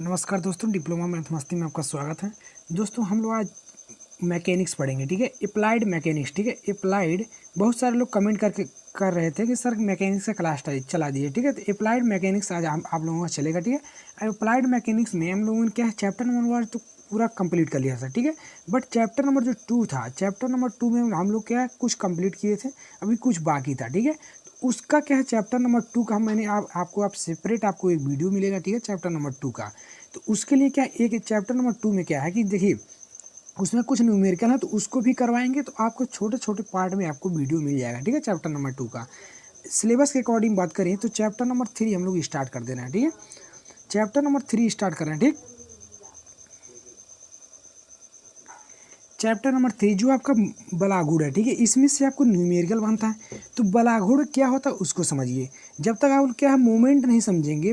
नमस्कार दोस्तों, diploma math मस्ती में आपका स्वागत है। दोस्तों हम लोग आज मैकेनिक्स पढ़ेंगे, ठीक है। अप्लाइड मैकेनिक्स, ठीक है। अप्लाइड बहुत सारे लोग कमेंट करके कर रहे थे कि सर मैकेनिक्स का क्लास चला दिए, ठीक है। तो अप्लाइड मैकेनिक्स आज आप लोगों का चलेगा, ठीक है। अप्लाइड मैकेनिक्स में हम लोगों ने क्या है, चैप्टर नंबर 1 तो पूरा कंप्लीट कर लिया था, ठीक है। बट चैप्टर नंबर जो 2 था, चैप्टर नंबर 2 में हम लोग क्या है कुछ कंप्लीट किए थे, अभी कुछ बाकी था, ठीक है। तो उसका क्या है, चैप्टर नंबर 2 का मैंने आपको सेपरेट आपको एक वीडियो मिलेगा, ठीक है, चैप्टर नंबर 2 का। तो उसके लिए क्या एक चैप्टर नंबर 2 में क्या है कि देखिए उसमें कुछ न्यूमेरिकल है, तो उसको भी करवाएंगे। तो आपको छोटे छोटे पार्ट में आपको वीडियो मिल जाएगा, ठीक है, चैप्टर नंबर 2 का। सिलेबस के अकॉर्डिंग बात करें तो चैप्टर नंबर 3 हम लोग स्टार्ट कर देना है, ठीक है। चैप्टर नंबर 3 स्टार्ट कर रहे हैं, ठीक। चैप्टर नंबर 3 जो आपका बलागुड़ है, ठीक है, इसमें से आपको न्यूमेरिकल बनता है। तो बलागुड़ क्या होता है उसको समझिए। जब तक आप क्या है मोमेंट नहीं समझेंगे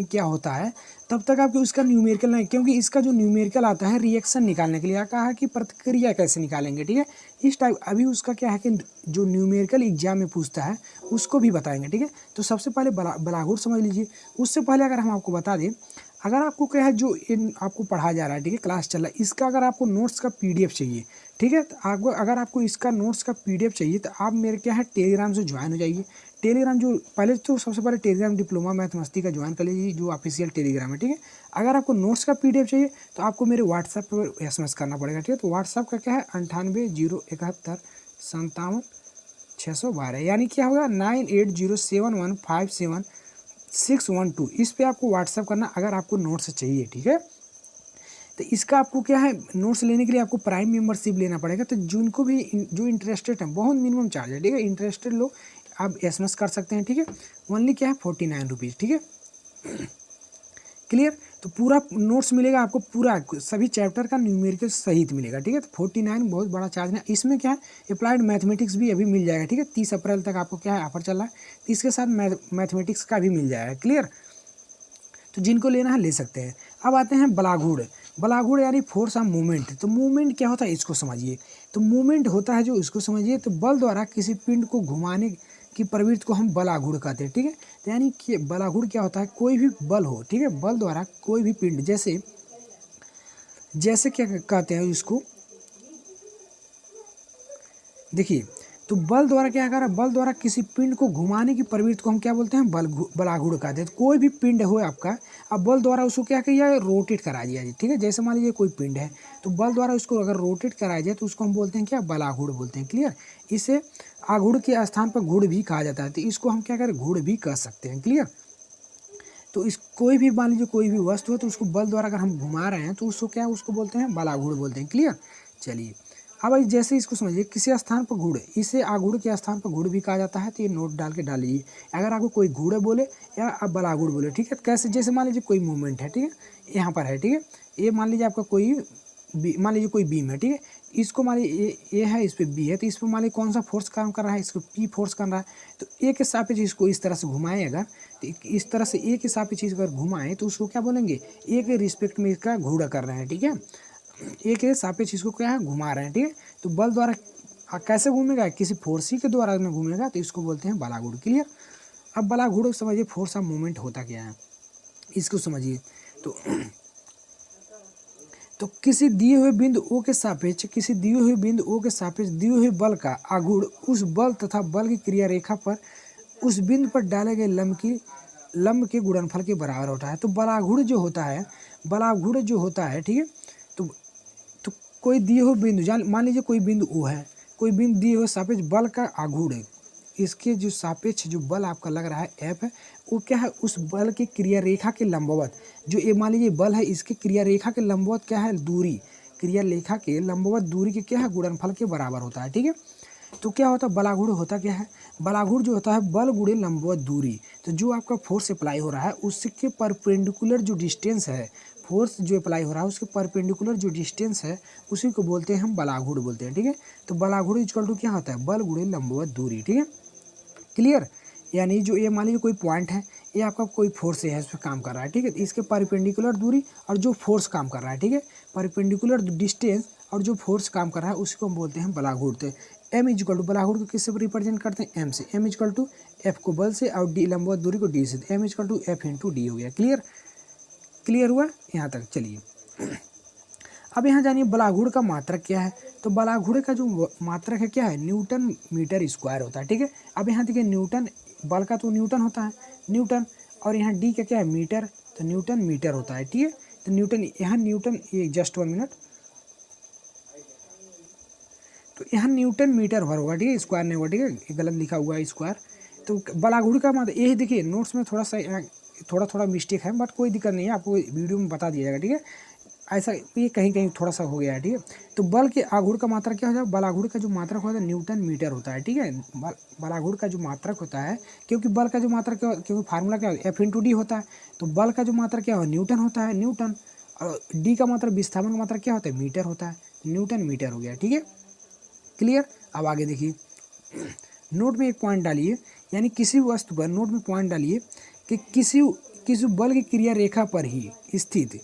क्या होता है, तब तक आपको उसका न्यूमेरिकल नहीं, क्योंकि इसका जो न्यूमेरिकल आता है रिएक्शन निकालने के लिए, कहा है कि प्रतिक्रिया कैसे निकालेंगे, ठीक है। इस टाइप अभी उसका क्या है कि जो न्यूमेरिकल एग्जाम में पूछता है उसको भी बताएंगे, ठीक है। तो सबसे पहले बलागुड़ समझ लीजिए। उससे पहले अगर हम आपको बता दें, अगर आपको क्या है जो इन आपको पढ़ाया जा रहा है, ठीक है, क्लास चल रहा है, इसका अगर आपको नोट्स का पीडीएफ चाहिए, ठीक है, तो आपको अगर आपको इसका नोट्स का पीडीएफ चाहिए तो आप मेरे क्या है टेलीग्राम से ज्वाइन हो जाइए। टेलीग्राम जो पहले तो सबसे पहले टेलीग्राम डिप्लोमा मैथ मस्ती का ज्वाइन कर लीजिए, जो ऑफिशियल टेलीग्राम है, ठीक है। अगर आपको नोट्स का पीडीएफ चाहिए तो आपको मेरे व्हाट्सएप पर एसएमएस करना पड़ेगा, ठीक है। तो व्हाट्सएप का क्या है 980171 612, यानी क्या होगा 9807157612। इस पे आपको व्हाट्सअप करना अगर आपको नोट्स चाहिए, ठीक है। तो इसका आपको क्या है नोट्स लेने के लिए आपको प्राइम मेंबरशिप लेना पड़ेगा। तो जिनको भी जो इंटरेस्टेड है, बहुत मिनिमम चार्ज है, ठीक है। इंटरेस्टेड लोग आप एसएमएस कर सकते हैं, ठीक है। ओनली क्या है 49 रुपीज़, ठीक है। क्लियर। तो पूरा नोट्स मिलेगा आपको, पूरा सभी चैप्टर का न्यूमेरिकल सहित मिलेगा, ठीक है। तो 49 बहुत बड़ा चार्ज है। इसमें क्या है अप्लाइड मैथमेटिक्स भी अभी मिल जाएगा, ठीक है। 30 अप्रैल तक आपको क्या है ऑफर चल रहा है, तो इसके साथ मैथमेटिक्स का भी मिल जाएगा। क्लियर। तो जिनको लेना है ले सकते हैं। अब आते हैं बलागुड़। बलागुड़ यानी फोर्स ऑफ मूवमेंट। तो मूवमेंट क्या होता है इसको समझिए। तो मूवमेंट होता है जो इसको समझिए, तो बल द्वारा किसी पिंड को घुमाने की प्रवृत्ति को हम बलागुड़ कहते हैं, ठीक है। तो यानी कि बलागुड़ क्या होता है, कोई भी बल हो, ठीक है, बल द्वारा कोई भी पिंड, जैसे जैसे क्या कहते हैं इसको, देखिए। तो बल द्वारा क्या कर रहा है, बल द्वारा किसी पिंड को घुमाने की प्रवृत्ति को हम क्या बोलते हैं, बलागुड़ कहते हैं। तो कोई भी पिंड हो आपका, अब बल द्वारा उसको क्या किया रोटेट करा दिया जाए, ठीक है। जैसे मान लीजिए कोई पिंड है, तो बल द्वारा उसको अगर रोटेट कराया जाए तो उसको हम बोलते हैं क्या, बलागुड़ बोलते हैं। क्लियर। इसे आगुड़ के स्थान पर गुड़ भी कहा जाता है, तो इसको हम क्या करें गुड़ भी कह सकते हैं। क्लियर। तो इस कोई भी मान लीजिए कोई भी वस्तु है, तो उसको बल द्वारा अगर हम घुमा रहे हैं तो उसको क्या उसको बोलते हैं बलागुड़ बोलते हैं। क्लियर। चलिए अब जैसे इसको समझिए, किसी स्थान पर गुड़, इसे आगुड़ के स्थान पर गुड़ भी कहा जाता है। तो ये नोट डाल के डाल लीजिए, अगर आपको कोई गुड़ बोले या आप बलागुड़ बोले, ठीक है। कैसे, जैसे मान लीजिए कोई मूवमेंट है, ठीक है, यहाँ पर है, ठीक है। ये मान लीजिए आपका कोई मान लीजिए कोई बीम है, ठीक है। इसको मान लीजिए ए है, इस पर बी है, तो इस पर मान लीजिए कौन सा फोर्स काम कर रहा है, इसको पी फोर्स कर रहा है। तो ए के सापेक्ष इसको इस तरह से घुमाएं अगर, तो इस तरह से ए के सापेक्ष अगर घुमाएं तो उसको क्या बोलेंगे, ए के रिस्पेक्ट में इसका घूर्णन कर रहे हैं, ठीक है। ए के सापेक्ष इसको क्या है घुमा रहे हैं, ठीक है। तो बल द्वारा कैसे घूमेगा, किसी फोर्स ही के द्वारा में घूमेगा, तो इसको बोलते हैं बलागुड़। क्लियर। अब बलागुड़ समझिए फोर्स ऑफ मूवमेंट होता क्या है इसको समझिए। तो किसी दिए हुए बिंदु O के सापेक्ष, किसी दिए हुए बिंदु O के सापेक्ष दिए हुए बल का आघूर्ण उस बल तथा बल की क्रिया रेखा पर उस बिंदु पर डाले गए लंब के गुणनफल के बराबर होता है। तो बलाघूर्ण जो होता है, बलाघूर्ण जो होता है, ठीक है। तो तो कोई दिए हुए बिंदु, जान मान लीजिए कोई बिंदु O है, कोई बिंदु दिए हुए सापेक्ष बल का आघूर्ण है, इसके जो सापेक्ष जो बल आपका लग रहा है एफ है, वो क्या है उस बल की क्रिया रेखा के लंबवत, जो ये मान लीजिए बल है, इसकी क्रिया रेखा के लंबवत क्या है दूरी, क्रिया रेखा के लंबवत दूरी के क्या है गुणनफल के बराबर होता है, ठीक है। तो क्या होता है बलाघूर्ण होता क्या है, बलाघूर्ण जो होता है बल गुणे लंबवत दूरी। तो जो आपका फोर्स अप्लाई हो रहा है उसके परपेंडिकुलर जो डिस्टेंस है, फोर्स जो अप्लाई हो रहा है उसके परपेंडिकुलर जो डिस्टेंस है उसी को बोलते हैं हम बलाघूर्ण बोलते हैं, ठीक है। तो बलाघूर्ण इक्वल टू क्या होता है बल गुणे लंबवत दूरी, ठीक है। क्लियर। यानी जो ये मान लीजिए कोई पॉइंट है, ये आपका कोई फोर्स है इस पर काम कर रहा है, ठीक है। इसके परपेंडिकुलर दूरी और जो फोर्स काम कर रहा है, ठीक है, परपेंडिकुलर डिस्टेंस और जो फोर्स काम कर रहा है उसी को हम बोलते हैं बलाघूर्ण। तो एम इजकल टू बलाघूर्ण को किससे रिप्रेजेंट करते हैं, एम से। एम इजकल टू एफ को बल से और डी लंबवत दूरी को डी से, M is equal to F into D हो गया। क्लियर। क्लियर हुआ यहाँ तक? चलिए अब यहाँ जानिए बलागुड़ का मात्रक क्या है। तो बलागुड़ का जो मात्रक है क्या है, न्यूटन मीटर स्क्वायर होता है, ठीक है। अब यहाँ देखिए न्यूटन, बल का तो न्यूटन होता है, न्यूटन, और यहाँ डी का क्या है, मीटर, तो न्यूटन मीटर होता है, ठीक है। तो न्यूटन, यहाँ न्यूटन, ये जस्ट 1 मिनट, तो यहाँ न्यूटन मीटर भर होगा, ठीक है, स्क्वायर नहीं होगा, ठीक है, ये गलत लिखा हुआ है स्क्वायर। तो बलागुड़ का मतलब ये देखिए, नोट्स में थोड़ा सा थोड़ा मिस्टेक है, बट कोई दिक्कत नहीं है, आपको वीडियो में बता दिया जाएगा, ठीक है। ऐसा ये कहीं कहीं थोड़ा सा हो गया है, ठीक है। तो बल के आघूर्ण का मात्रक क्या हो जाए, बलाघूर्ण का जो मात्रक होता है न्यूटन मीटर होता है, ठीक है। बलाघूर्ण का जो मात्रक होता है, क्योंकि बल का जो मात्रक क्या, क्योंकि फार्मूला क्या है, F×D होता है, तो बल का जो मात्रक क्या हो, न्यूटन होता है, न्यूटन, और डी का मात्रक, विस्थापन का मात्रक क्या होता है, मीटर होता है, न्यूटन मीटर हो गया, ठीक है, क्लियर। अब आगे देखिए, नोट में एक पॉइंट डालिए, यानी किसी वस्तु पर, नोट में पॉइंट डालिए कि किसी बल की क्रिया रेखा पर ही स्थित,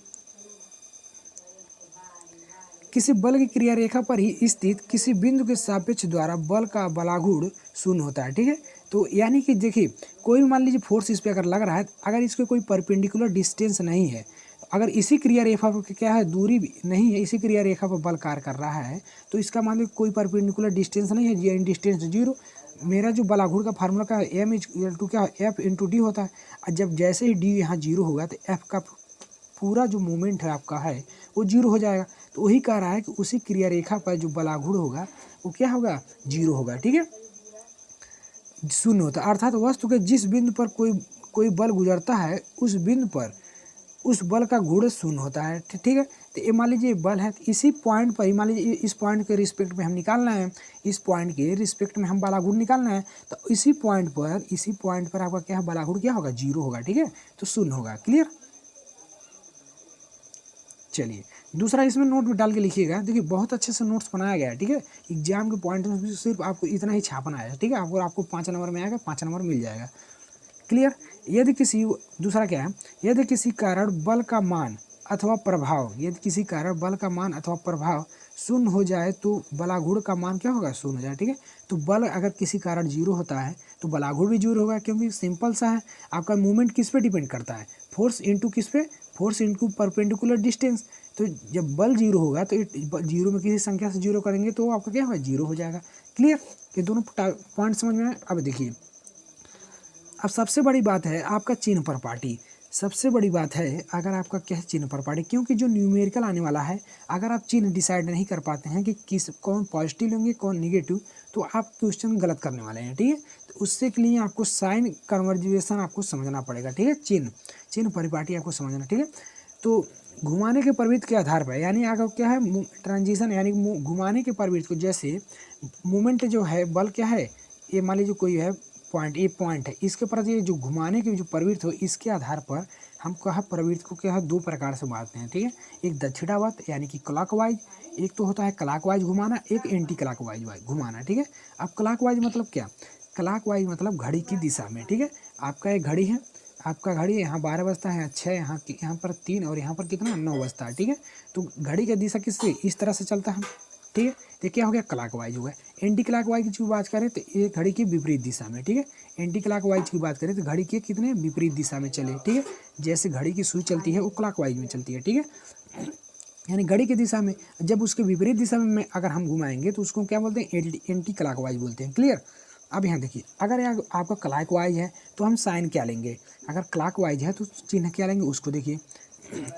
किसी बल की क्रिया रेखा पर ही स्थित किसी बिंदु के सापेक्ष द्वारा बल का बलागुण शून्य होता है, ठीक है। तो यानी कि देखिए, कोई भी मान लीजिए फोर्स इस पे अगर लग रहा है, अगर इसके कोई परपेंडिकुलर डिस्टेंस नहीं है, अगर इसी क्रिया रेखा पर क्या है, दूरी नहीं है, इसी क्रिया रेखा पर बल कार्य कर रहा है, तो इसका मान लीजिए कोई परपेंडिकुलर डिस्टेंस नहीं है, ये डिस्टेंस 0। मेरा जो बलागुण का फार्मूला का M= क्या है, F×D होता है। और जब जैसे ही D यहाँ 0 होगा, तो F का पूरा जो मूवमेंट है आपका है वो 0 हो जाएगा। तो वही कह रहा है कि उसी क्रिया रेखा पर जो बलागुण होगा वो क्या होगा, 0 होगा, ठीक है, शून्य होता है। अर्थात वस्तु के जिस बिंदु पर कोई बल गुजरता है, उस बिंदु पर उस बल का गुण शून्य होता है, ठीक है। तो ये मान लीजिए बल है, इसी पॉइंट पर ही, मान लीजिए इस पॉइंट के रिस्पेक्ट में हम निकालना है, इस पॉइंट के रिस्पेक्ट में हम बलागुण निकालना है, तो इसी पॉइंट पर आपका क्या है, बलागुण क्या होगा, 0 होगा, ठीक है, तो शून्य होगा, क्लियर। चलिए दूसरा इसमें नोट में डाल के लिखिएगा। देखिए बहुत अच्छे से नोट्स बनाया गया है, ठीक है। एग्जाम के पॉइंट में सिर्फ आपको इतना ही छापना है, ठीक है। आपको 5 नंबर में आएगा, 5 नंबर मिल जाएगा, क्लियर। यदि किसी, दूसरा क्या है, यदि किसी कारण बल का मान अथवा प्रभाव, यदि किसी कारण बल का मान अथवा प्रभाव शून्य हो जाए, तो बलागुण का मान क्या होगा, शून्य हो जाए, ठीक है। तो बल अगर किसी कारण 0 होता है, तो बलागुण भी 0 होगा, क्योंकि सिंपल सा है, आपका मूवमेंट किस पे डिपेंड करता है, फोर्स इंटू किस पे, फोर्स इंटू परपेंडिकुलर डिस्टेंस। तो जब बल 0 होगा, तो 0 में किसी संख्या से 0 करेंगे तो आपका क्या होगा, 0 हो जाएगा, क्लियर। ये दोनों पॉइंट समझ में आए। अब देखिए, अब सबसे बड़ी बात है आपका चिन्ह पर पार्टी। सबसे बड़ी बात है अगर आपका क्या है, चिन्ह पर पार्टी, क्योंकि जो न्यूमेरिकल आने वाला है, अगर आप चिन्ह डिसाइड नहीं कर पाते हैं कि कौन पॉजिटिव लेंगे कौन निगेटिव, तो आप क्वेश्चन गलत करने वाले हैं, ठीक है। तो उससे के लिए आपको साइन कन्वर्जेशन आपको समझना पड़ेगा, ठीक है। चिन्ह परिपाटी आपको समझना, ठीक है। तो घुमाने के प्रवृत्ति के आधार पर, यानी अगर क्या है, ट्रांजिशन, यानी घुमाने के प्रवृत्ति को, जैसे मूवमेंट जो है, बल क्या है, ये मान लीजिए कोई है पॉइंट, ये पॉइंट है, इसके प्रति ये जो घुमाने की जो प्रवृत्ति हो, इसके आधार पर हम कहा प्रवृत्ति को क्या है, 2 प्रकार से बांटते हैं, ठीक है। एक दक्षिणावर्त यानी कि क्लॉकवाइज, एक तो होता है क्लॉकवाइज घुमाना, एक एंटी क्लॉकवाइज घुमाना, ठीक है। अब क्लॉकवाइज मतलब क्या, क्लॉकवाइज मतलब घड़ी की दिशा में, ठीक है। आपका एक घड़ी है, आपका घड़ी यहाँ 12 बजता है, यहाँ 6, यहाँ पर 3, और यहाँ पर कितना 9 बजता है, ठीक है। तो घड़ी का दिशा किससे, इस तरह से चलता है, ठीक है। तो क्या हो गया, क्लॉकवाइज हो गया। एंटी क्लॉकवाइज की बात करें तो ये घड़ी की विपरीत दिशा में, ठीक है। एंटी क्लॉकवाइज की बात करें तो घड़ी के कितने विपरीत दिशा में चले, ठीक है। जैसे घड़ी की सुई चलती है वो क्लॉकवाइज में चलती है, ठीक है। यानी घड़ी की दिशा में, जब उसके विपरीत दिशा में अगर हम घुमाएंगे तो उसको क्या बोलते हैं, एंटी क्लॉकवाइज बोलते हैं, क्लियर। अब यहाँ देखिए, अगर आपका क्लॉकवाइज है तो हम साइन क्या लेंगे, अगर क्लॉकवाइज है तो चिन्ह क्या लेंगे, उसको देखिए।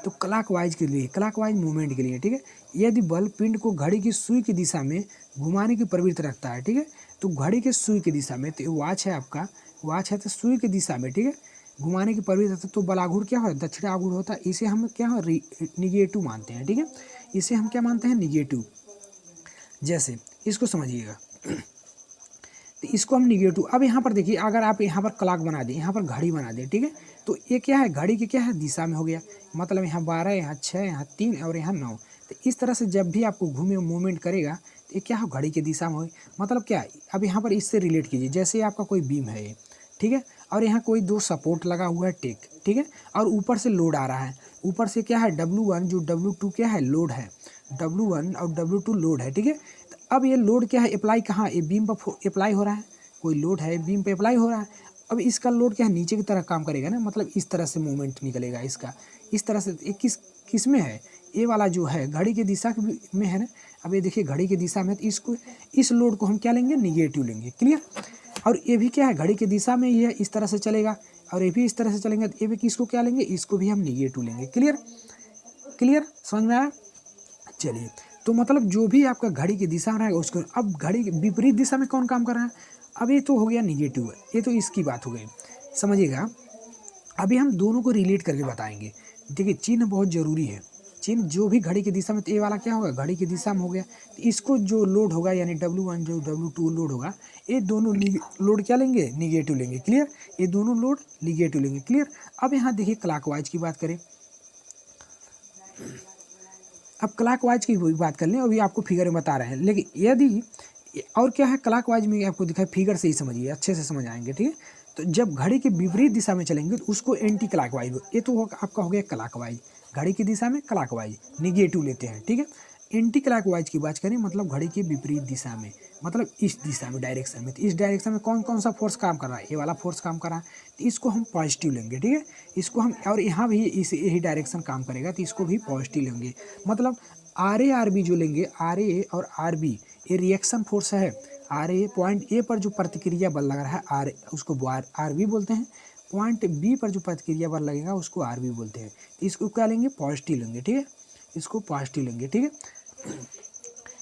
तो क्लॉकवाइज के लिए, क्लॉकवाइज मूवमेंट के लिए, ठीक है, यदि बल पिंड को घड़ी की सुई की दिशा में घुमाने की प्रवृत्ति रखता है, ठीक है, तो घड़ी के सुई की दिशा में, तो वॉच है आपका, वॉच है तो सुई की दिशा में, ठीक है, घुमाने की प्रवृत्ति रखता है, तो बलाघूर्ण क्या है, दक्षिणाघूर्ण होता है। इसे हम क्या निगेटिव मानते हैं, ठीक है, इसे हम क्या मानते हैं, निगेटिव। जैसे इसको समझिएगा, तो इसको हम निगेटिव। अब यहाँ पर देखिए, अगर आप यहाँ पर क्लॉक बना दें, यहाँ पर घड़ी बना दें, ठीक है, तो ये क्या है, घड़ी की क्या है, दिशा में हो गया, मतलब यहाँ 12, यहाँ 6, यहाँ 3 और यहाँ 9। तो इस तरह से जब भी आपको घूमे मूवमेंट करेगा, तो ये क्या हो, घड़ी की दिशा में हो, मतलब क्या। अब यहाँ पर इससे रिलेट कीजिए, जैसे आपका कोई बीम है ये, ठीक है, और यहाँ कोई 2 सपोर्ट लगा हुआ है, टेक, ठीक है, और ऊपर से लोड आ रहा है, ऊपर से क्या है, W1, जो W2 क्या है, लोड है, W1 और W2 लोड है, ठीक है। अब ये लोड क्या है, अप्लाई कहाँ, ये बीम पर अप्लाई हो रहा है, कोई लोड है बीम पे अप्लाई हो रहा है। अब इसका लोड क्या है, नीचे की तरफ काम करेगा ना, मतलब इस तरह से मूवमेंट निकलेगा इसका, इस तरह से। ये किस में है, ये वाला जो है घड़ी की दिशा में है ना। अब ये देखिए घड़ी की दिशा में, तो इसको, इस लोड को हम क्या लेंगे, निगेटिव लेंगे। क्लियर। और ये भी क्या है, घड़ी की दिशा में ये इस तरह से चलेगा, और ये भी इस तरह से चलेंगे, तो ये भी किसको क्या लेंगे, इसको भी हम निगेटिव लेंगे। क्लियर, क्लियर, समझ में आया। चलिए, तो मतलब जो भी आपका घड़ी की दिशा में रहेगा उसको, अब घड़ी की विपरीत दिशा में कौन काम कर रहा है, अब ये तो हो गया निगेटिव है, ये तो इसकी बात हो गई, समझिएगा। अभी हम दोनों को रिलेट करके बताएंगे। देखिए चिन्ह बहुत जरूरी है, चिन्ह जो भी घड़ी की दिशा में, तो ये वाला क्या होगा, घड़ी की दिशा में हो गया, तो इसको जो लोड होगा यानी W1 जो W2 लोड होगा, ये दोनों लोड क्या लेंगे, निगेटिव लेंगे। क्लियर, ये दोनों लोड निगेटिव लेंगे। क्लियर। अब यहाँ देखिए क्लॉकवाइज की बात करें, अब क्लॉकवाइज की बात कर लें, अभी आपको फिगर में बता रहे हैं, लेकिन यदि और क्या है क्लॉकवाइज में आपको दिखाए, फिगर से ही समझिए, अच्छे से समझ आएंगे। ठीक है, तो जब घड़ी के विपरीत दिशा में चलेंगे तो उसको एंटी क्लॉकवाइज, ये तो आपका हो गया क्लॉकवाइज, घड़ी की दिशा में क्लॉकवाइज निगेटिव लेते हैं। ठीक है, एंटी क्लॉकवाइज की बात करें, मतलब घड़ी के विपरीत दिशा में, मतलब इस दिशा में, डायरेक्शन में, तो इस डायरेक्शन में कौन कौन सा फोर्स काम कर रहा है, ये वाला फोर्स काम कर रहा है, तो इसको हम पॉजिटिव लेंगे। ठीक है, इसको हम, और यहाँ भी इस यही डायरेक्शन काम करेगा, तो इसको भी पॉजिटिव लेंगे। मतलब RA RB जो लेंगे, RA और RB ये रिएक्शन फोर्स है। RA पॉइंट ए पर जो प्रतिक्रिया बल लग रहा है, आर उसको RB बोलते हैं, पॉइंट बी पर जो प्रतिक्रिया बल लगेगा उसको RB बोलते हैं। इसको क्या लेंगे, पॉजिटिव लेंगे। ठीक है, इसको पॉजिटिव लेंगे। ठीक है,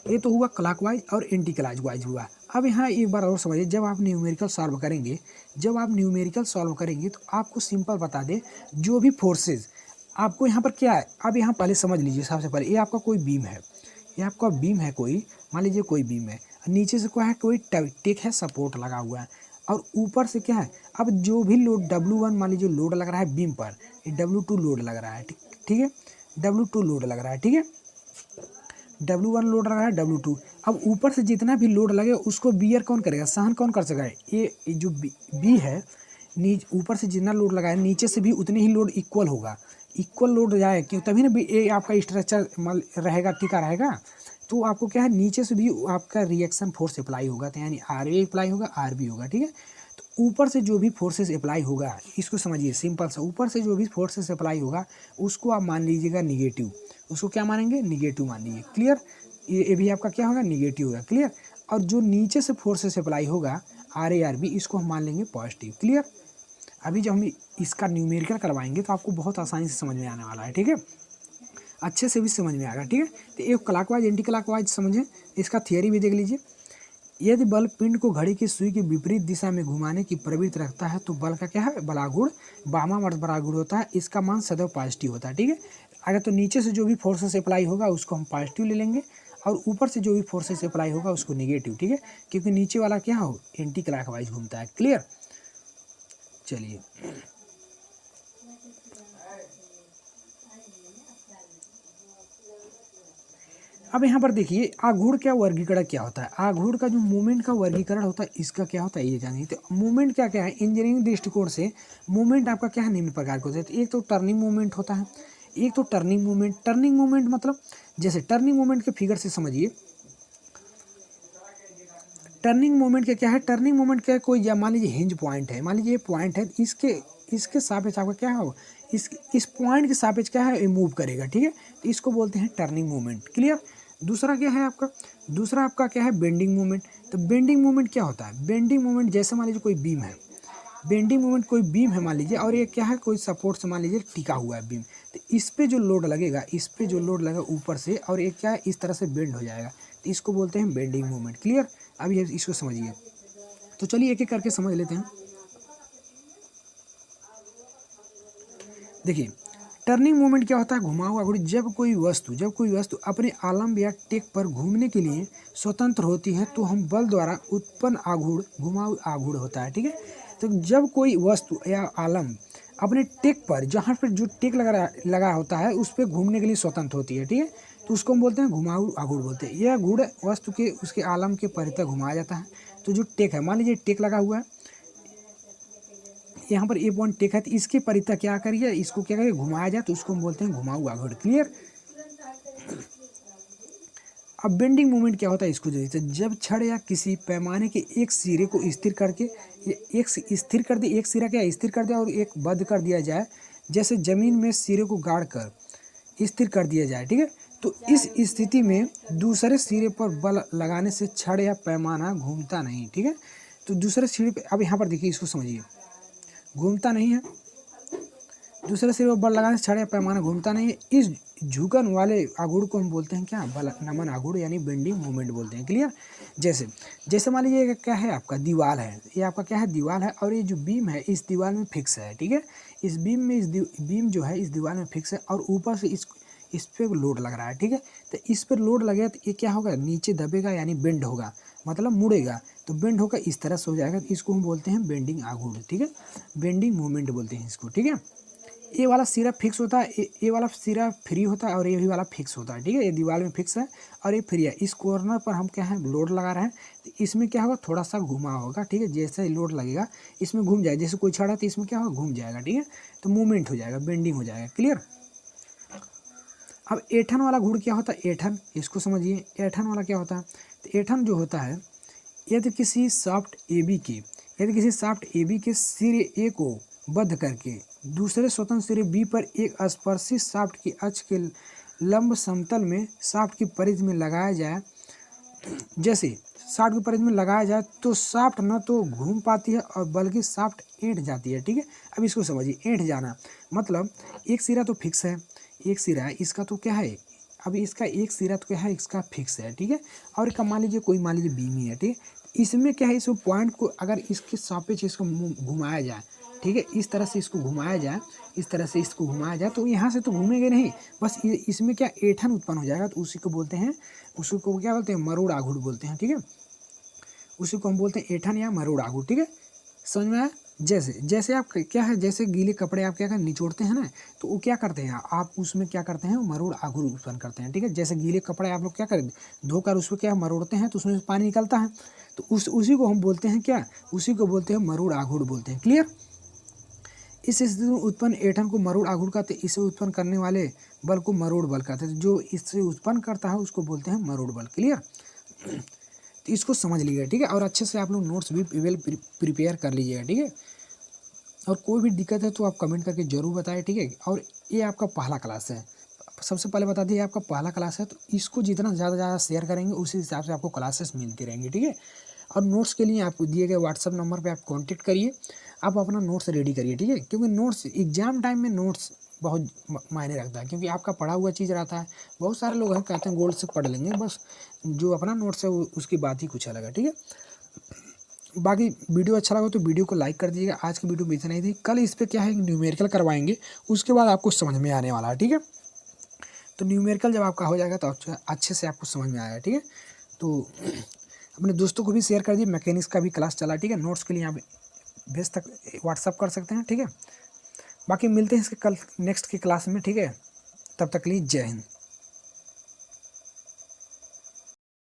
ये तो हुआ क्लॉकवाइज और एंटी क्लॉकवाइज हुआ। अब यहाँ एक बार और समझिए, जब आप न्यूमेरिकल सॉल्व करेंगे, जब आप न्यूमेरिकल सॉल्व करेंगे तो आपको सिंपल बता दे, जो भी फोर्सेज आपको यहाँ पर क्या है, अब यहाँ पहले समझ लीजिए। सबसे पहले ये आपका कोई बीम है, ये आपका बीम है कोई, मान लीजिए कोई बीम है, नीचे से क्या है, कोई टेक है, सपोर्ट लगा हुआ है, और ऊपर से क्या है, अब जो भी लोड W1 मान लीजिए लोड लग रहा है बीम पर, ये W2 लोड लग रहा है। ठीक है, W2 लोड लग रहा है। ठीक है, W1 लोड लग रहा है, W2, अब ऊपर से जितना भी लोड लगे उसको बियर कौन करेगा, सहन कौन कर सकेगा, ये जो बी है, ऊपर से जितना लोड लगा है नीचे से भी उतने ही लोड इक्वल होगा, इक्वल लोड जाए, क्यों, तभी ना ये आपका स्ट्रक्चर रहेगा, टिका रहेगा। तो आपको क्या है, नीचे से भी आपका रिएक्शन फोर्स अप्लाई होगा, तो यानी RA अप्लाई होगा, RB होगा। ठीक है, तो ऊपर से जो भी फोर्सेस अप्लाई होगा, इसको समझिए सिंपल सा, ऊपर से जो भी फोर्सेस अप्लाई होगा उसको आप मान लीजिएगा निगेटिव, उसको क्या मानेंगे, निगेटिव मान लीजिए। क्लियर, ये भी आपका क्या होगा, निगेटिव होगा। क्लियर, और जो नीचे से फोर्सेस अप्लाई होगा RA RB, इसको हम मान लेंगे पॉजिटिव। क्लियर, अभी जब हम इसका न्यूमेरिकल करवाएंगे तो आपको बहुत आसानी से समझ में आने वाला है। ठीक है, अच्छे से भी समझ में आएगा। ठीक है, तो एक क्लॉकवाइज एंटी क्लॉकवाइज समझें, इसका थियरी भी देख लीजिए। यदि बल पिंड को घड़ी की सुई के विपरीत दिशा में घुमाने की प्रवृत्ति रखता है तो बल का क्या है, बलागुण वामावर्त बलागुण होता है, इसका मान सदैव पॉजिटिव होता है। ठीक है, अगर तो नीचे से जो भी फोर्सेस अप्लाई होगा उसको हम पॉजिटिव ले लेंगे, और ऊपर से जो भी फोर्सेस अप्लाई होगा उसको निगेटिव। ठीक है, क्योंकि नीचे वाला क्या हो, एंटी क्लॉकवाइज घूमता है। क्लियर, चलिए अब यहाँ पर देखिए आघूर्ण क्या वर्गीकरण क्या होता है, आघूर्ण का जो मूवमेंट का वर्गीकरण होता है इसका क्या होता है ये जानिए। तो मूवमेंट क्या क्या है, इंजीनियरिंग दृष्टिकोण से मूवमेंट आपका क्या है, निम्न प्रकार के होते हैं। तो एक तो टर्निंग मूवमेंट होता है, एक तो टर्निंग मूवमेंट, टर्निंग मूवमेंट मतलब जैसे टर्निंग मूवमेंट के फिगर से समझिए, टर्निंग मूवमेंट का क्या है, टर्निंग मूवमेंट क्या है, कोई मान लीजिए हिंज पॉइंट है, मान लीजिए ये पॉइंट है, इसके सापेक्ष आपका क्या होगा, इस पॉइंट के सापेक्ष क्या है, मूव करेगा। ठीक है, तो इसको बोलते हैं टर्निंग मूवमेंट। क्लियर, दूसरा क्या है आपका, दूसरा आपका क्या है, बेंडिंग मूवमेंट। तो बेंडिंग मूवमेंट क्या होता है, बेंडिंग मूवमेंट जैसे मान लीजिए कोई बीम है, बेंडिंग मूवमेंट कोई बीम है मान लीजिए, और ये क्या है, कोई सपोर्ट से मान लीजिए टिका हुआ है बीम, तो इस पे जो लोड लगेगा, इस पे जो लोड लगेगा ऊपर से, और ये क्या है, इस तरह से बेंड हो जाएगा, तो इसको बोलते हैं बेंडिंग मूवमेंट। क्लियर, अब ये इसको समझिए, तो चलिए एक एक करके समझ लेते हैं। देखिए टर्निंग मूवमेंट क्या होता है, घुमाव आघूर्ण, जब कोई वस्तु अपने आलम्ब या टेक पर घूमने के लिए स्वतंत्र होती है तो हम बल द्वारा उत्पन्न आघूर्ण घुमाव आघूर्ण होता है। ठीक है, तो जब कोई वस्तु या आलम्ब अपने टेक पर, जहाँ पर जो टेक लगा होता है उस पर घूमने के लिए स्वतंत्र होती है, ठीक है, तो उसको हम बोलते हैं घुमाव आघूर्ण बोलते हैं। यह आघूर्ण वस्तु के उसके आलम्ब के परितः घुमाया जाता है। तो जो टेक है, मान लीजिए टेक लगा हुआ है, यहाँ पर ए पॉइंट टेक है, तो इसके परितः क्या करिए, इसको क्या करिए, घुमाया जाए, तो उसको हम बोलते हैं घुमाऊ आघूर्ण। क्लियर, अब बेंडिंग मूवमेंट क्या होता है, इसको जो है जब छड़ या किसी पैमाने के एक सिरे को स्थिर करके एक स्थिर कर दिया, एक सिरा क्या स्थिर कर दिया और एक बद्ध कर दिया जाए, जैसे जमीन में सिरे को गाड़ कर स्थिर कर दिया जाए, ठीक है। तो इस स्थिति में दूसरे सिरे पर बल लगाने से छड़ या पैमाना घूमता नहीं, ठीक है। तो दूसरे सिरे पे, अब यहाँ पर देखिए, इसको समझिए, घूमता नहीं है, दूसरे सिरे पर बल लगाने से छड़ या पैमाना घूमता नहीं है। इस झुकन वाले आघूर्ण को हम बोलते हैं क्या, बल नमन आघूर्ण यानी बेंडिंग मूवमेंट बोलते हैं। क्लियर। जैसे जैसे मान लीजिए क्या है, आपका दीवार है, ये आपका क्या है, दीवार है, और ये जो बीम है इस दीवार में फिक्स है, ठीक है। इस बीम में बीम जो है इस दीवार में फिक्स है, और ऊपर से इस पे लोड लग रहा है, ठीक है। तो इस पर लोड लगेगा तो ये क्या होगा, नीचे दबेगा यानी बेंड होगा, मतलब मुड़ेगा, तो बेंड होकर इस तरह से हो जाएगा। तो इसको हम बोलते हैं बेंडिंग आघूर्ण, ठीक है, बेंडिंग मूवमेंट बोलते हैं इसको, ठीक है। ये वाला सिरा फिक्स होता है, ये वाला सिरा फ्री होता है, और ये भी वाला फिक्स होता है, ठीक है। ये दीवार में फिक्स है और ये फ्री है। इस कॉर्नर पर हम क्या है, लोड लगा रहे हैं, तो इसमें क्या होगा, थोड़ा सा घुमा होगा, ठीक है। जैसे ही लोड लगेगा इसमें घूम जाएगा, जैसे कोई छड़ा तो इसमें क्या होगा, घूम जाएगा, ठीक है। तो मूवमेंट हो जाएगा, बेंडिंग हो जाएगा। क्लियर। अब ऐंठन वाला घूर्ण क्या होता है, ऐंठन, इसको समझिए। ऐंठन वाला क्या होता है, तो ऐंठन जो होता है, यदि किसी शाफ्ट ए बी के सिरे ए को बद्ध करके दूसरे स्वतंत्र सिरे बी पर एक स्पर्शित शाफ्ट की अक्ष के लंब समतल में शाफ्ट की परिधि में लगाया जाए, जैसे शाफ्ट की परिधि में लगाया जाए, तो शाफ्ट न तो घूम पाती है और बल्कि शाफ्ट ऐंठ जाती है, ठीक है। अब इसको समझिए, ऐंठ जाना मतलब एक सिरा तो फिक्स है, एक सिरा है इसका, तो क्या है, अभी इसका एक सिरा तो क्या है, इसका फिक्स है, ठीक है। और मान लीजिए कोई, मान लीजिए बीम ही है, ठीक है। इसमें क्या है, इस पॉइंट को अगर इसके सापेक्ष इसको घुमाया जाए, ठीक है, इस तरह से इसको घुमाया जाए, इस तरह से इसको घुमाया जाए, तो यहाँ से तो घूमेंगे नहीं, बस इसमें क्या ऐंठन उत्पन्न हो जाएगा। तो उसी को बोलते हैं, उसी को क्या बोलते हैं, मरोड़ आघूर्ण बोलते हैं, ठीक है। उसी को हम बोलते हैं ऐंठन या मरोड़ आघूर्ण, ठीक है। समझ में आया। जैसे आप क्या है, जैसे गीले कपड़े आप क्या कर निचोड़ते हैं ना, तो वो क्या करते हैं, आप उसमें क्या करते हैं, मरोड़ आघूर्ण उत्पन्न करते हैं, ठीक है। जैसे गीले कपड़े आप लोग क्या करें, धोकर उसको क्या मरोड़ते हैं, तो उसमें से पानी निकलता है, तो उसी को हम बोलते हैं क्या, उसी को बोलते हैं मरोड़ आघूर्ण बोलते हैं। क्लियर। इस स्थिति में उत्पन्न ऐंठन को मरोड़ आघूर्ण कहते हैं। इसे उत्पन्न करने वाले बल को मरोड़ बल कहते हैं। जो इससे उत्पन्न करता है उसको बोलते हैं मरोड़ बल। क्लियर। तो इसको समझ लीजिएगा, ठीक है। और अच्छे से आप लोग नोट्स भी वेल प्रिपेयर कर लीजिएगा, ठीक है। और कोई भी दिक्कत है तो आप कमेंट करके जरूर बताएं, ठीक है। और ये आपका पहला क्लास है, सबसे पहले बता दिए आपका पहला क्लास है, तो इसको जितना ज़्यादा शेयर करेंगे उसी हिसाब से आपको क्लासेस मिलती रहेंगी, ठीक है। और नोट्स के लिए आपको दिए गए व्हाट्सअप नंबर पे आप कांटेक्ट करिए, आप अपना नोट्स रेडी करिए, ठीक है। क्योंकि नोट्स एग्जाम टाइम में नोट्स बहुत मायने रखता है, क्योंकि आपका पढ़ा हुआ चीज़ रहता है। बहुत सारे लोग हैं कहते हैं गोल्ड से पढ़ लेंगे, बस जो अपना नोट्स है उसकी बात ही कुछ अलग है, ठीक है। बाकी वीडियो अच्छा लगा तो वीडियो को लाइक कर दीजिएगा। आज की वीडियो में इतना ही थी, कल इस पर क्या है, न्यूमेरिकल करवाएंगे, उसके बाद आपको समझ में आने वाला है, ठीक है। तो न्यूमेरिकल जब आपका हो जाएगा तो अच्छे से आपको समझ में आएगा, ठीक है। तो अपने दोस्तों को भी शेयर कर दीजिए, मैकेनिक्स का भी क्लास चला, ठीक है। नोट्स के लिए यहाँ भेज तक व्हाट्सअप कर सकते हैं, ठीक है। बाकी मिलते हैं इसके कल नेक्स्ट की क्लास में, ठीक है। तब तक के लिए जय हिंद।